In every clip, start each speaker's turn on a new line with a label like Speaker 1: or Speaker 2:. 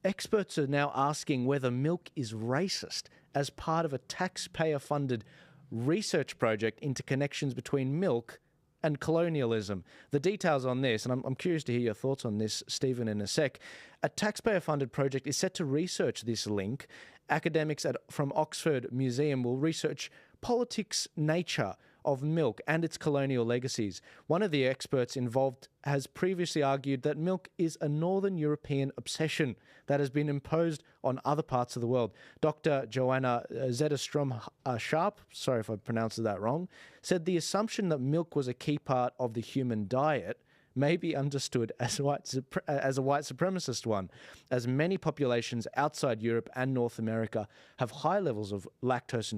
Speaker 1: experts are now asking whether milk is racist as part of a taxpayer-funded research project into connections between milk and colonialism. The details on this, and I'm curious to hear your thoughts on this, Stephen, in a sec. A taxpayer-funded project is set to research this link. Academics from Oxford Museum will research politics' nature of milk and its colonial legacies. One of the experts involved has previously argued that milk is a Northern European obsession that has been imposed on other parts of the world. Dr. Joanna Zetterstrom-Sharp, sorry if I pronounced that wrong, said the assumption that milk was a key part of the human diet may be understood as a white supremacist one, as many populations outside Europe and North America have high levels of lactose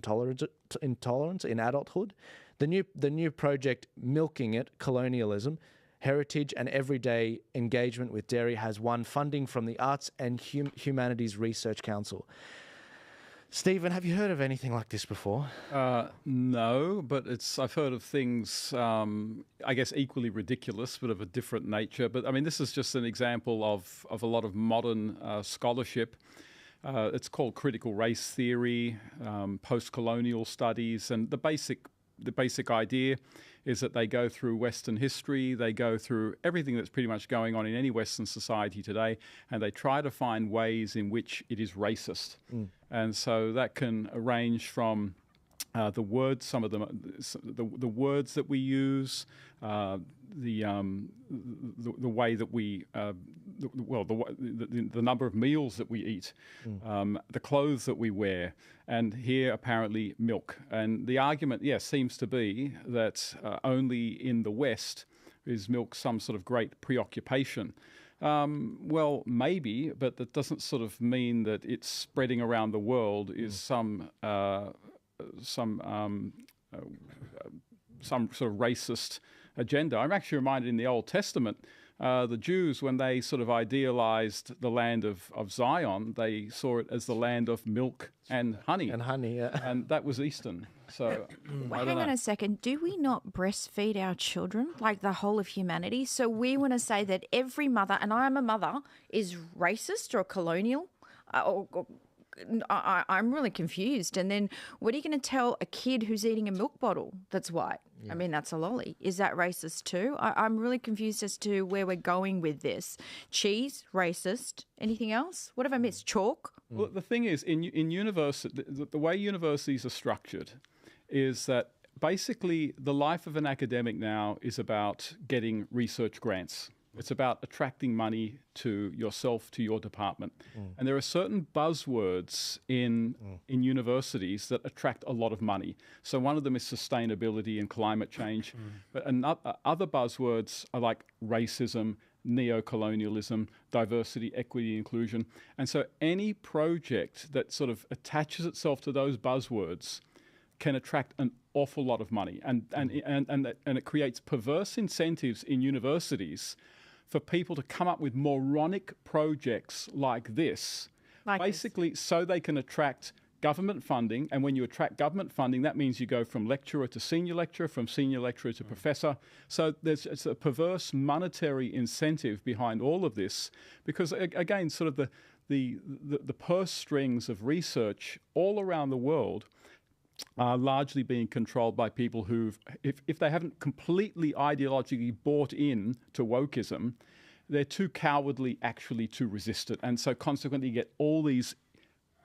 Speaker 1: intolerance in adulthood. The new project, Milking It, Colonialism, Heritage and Everyday Engagement with Dairy, has won funding from the Arts and Humanities Research Council. Stephen, have you heard of anything like this before?
Speaker 2: No, but I've heard of things, I guess, equally ridiculous, but of a different nature. But I mean, this is just an example of a lot of modern scholarship. It's called critical race theory, post-colonial studies, and the basic idea is that they go through Western history, they go through everything that's pretty much going on in any Western society today, and they try to find ways in which it is racist. And so that can range from the words, some of them, the words that we use, the way that we, the number of meals that we eat, the clothes that we wear, and here apparently milk. And the argument, yes, seems to be that only in the West is milk some sort of great preoccupation. Well, maybe, but that doesn't sort of mean that it's spreading around the world is some sort of racist agenda. I'm actually reminded in the Old Testament, the Jews, when they sort of idealized the land of Zion, they saw it as the land of milk and honey.
Speaker 1: And honey, yeah.
Speaker 2: And that was Eastern. So
Speaker 3: hang on a second. Do we not breastfeed our children, like the whole of humanity? So we want to say that every mother, and I am a mother, is racist or colonial? I'm really confused. And then what are you going to tell a kid who's eating a milk bottle that's white? Yeah. I mean, that's a lolly. Is that racist too? I'm really confused as to where we're going with this. Cheese, racist. Anything else? What have I missed? Chalk?
Speaker 2: Well, the thing is, in university, the way universities are structured is that basically the life of an academic now is about getting research grants. It's about attracting money to yourself, to your department. And there are certain buzzwords in universities that attract a lot of money. So one of them is sustainability and climate change. But other buzzwords are like racism, neo-colonialism, diversity, equity, inclusion. And so any project that sort of attaches itself to those buzzwords can attract an awful lot of money. And it creates perverse incentives in universities for people to come up with moronic projects like this, basically so they can attract government funding. And when you attract government funding, that means you go from lecturer to senior lecturer, from senior lecturer to professor. So it's a perverse monetary incentive behind all of this, because again, sort of the purse strings of research all around the world are largely being controlled by people who've, if they haven't completely ideologically bought in to wokeism, they're too cowardly actually to resist it. And so consequently you get all these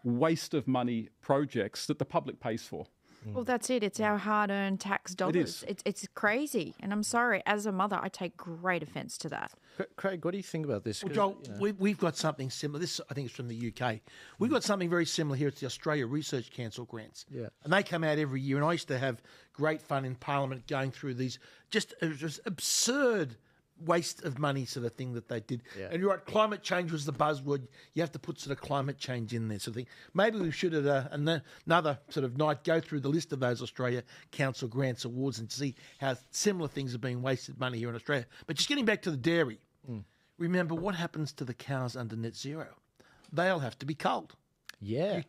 Speaker 2: waste of money projects that the public pays for.
Speaker 3: Well, that's it. It's our hard-earned tax dollars. It's crazy. And I'm sorry, as a mother, I take great offence to that.
Speaker 1: Craig, what do you think about this?
Speaker 4: Well, Joel, we've got something similar. This, I think, is from the UK. We've got something very similar here. It's the Australia Research Council grants. Yeah. And they come out every year. And I used to have great fun in Parliament going through these just absurd waste of money sort of thing that they did. Yeah. And you're right, climate change was the buzzword. You have to put sort of climate change in there sort of thing. Maybe we should at another sort of night go through the list of those Australia Council Grants Awards and see how similar things are being wasted money here in Australia. But just getting back to the dairy, remember what happens to the cows under net zero? They'll have to be culled.
Speaker 1: Yeah.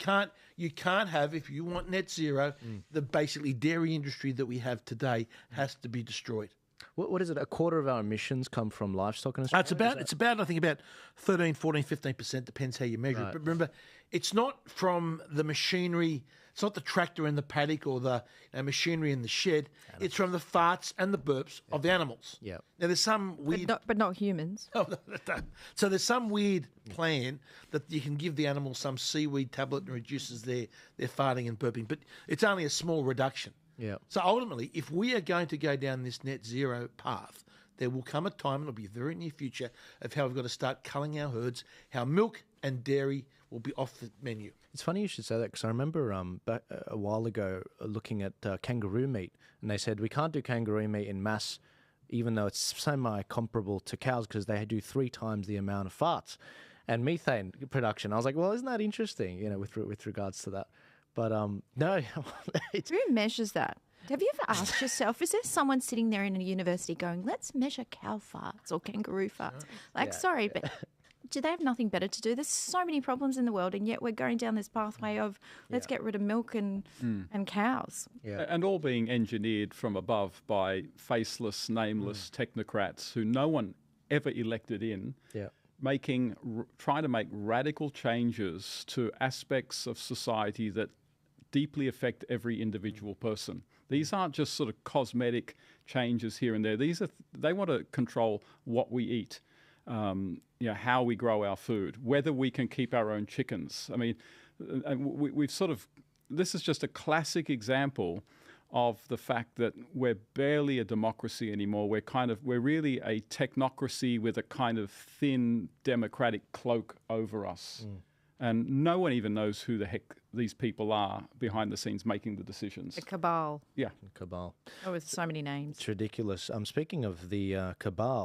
Speaker 4: You can't have, if you want net zero, the basically dairy industry that we have today has to be destroyed.
Speaker 1: what is it? A quarter of our emissions come from livestock in Australia?
Speaker 4: It's about I think about 13, 14, 15%, depends how you measure it. But remember, it's not from the machinery. It's not the tractor in the paddock or the machinery in the shed. It's from the farts and the burps of the animals.
Speaker 1: Yeah.
Speaker 4: Now there's some weird,
Speaker 3: But not humans.
Speaker 4: so there's some weird plan that you can give the animal some seaweed tablet and reduces their farting and burping, but it's only a small reduction.
Speaker 1: Yeah.
Speaker 4: So ultimately, if we are going to go down this net zero path, there will come a time, and it'll be very near future, of how we've got to start culling our herds, how milk and dairy will be off the menu.
Speaker 1: It's funny you should say that, because I remember back a while ago looking at kangaroo meat, and they said we can't do kangaroo meat in mass, even though it's semi-comparable to cows, because they do 3 times the amount of farts and methane production. I was like, well, isn't that interesting, with regards to that? But no.
Speaker 3: Who measures that? Have you ever asked yourself, is there someone sitting there in a university going, let's measure cow farts or kangaroo farts? Sorry, but do they have nothing better to do? There's so many problems in the world, and yet we're going down this pathway of let's get rid of milk and cows.
Speaker 1: Yeah.
Speaker 2: And all being engineered from above by faceless, nameless technocrats who no one ever elected in.
Speaker 1: Yeah.
Speaker 2: Trying to make radical changes to aspects of society that deeply affect every individual person. These aren't just sort of cosmetic changes here and there. They want to control what we eat, how we grow our food, whether we can keep our own chickens. I mean, this is just a classic example of the fact that we're barely a democracy anymore. We're really a technocracy with a kind of thin democratic cloak over us. And no one even knows who the heck these people are behind the scenes making the decisions.
Speaker 3: The cabal.
Speaker 2: Yeah.
Speaker 1: Cabal.
Speaker 3: Oh, with so many names.
Speaker 1: It's ridiculous. Speaking of the cabal,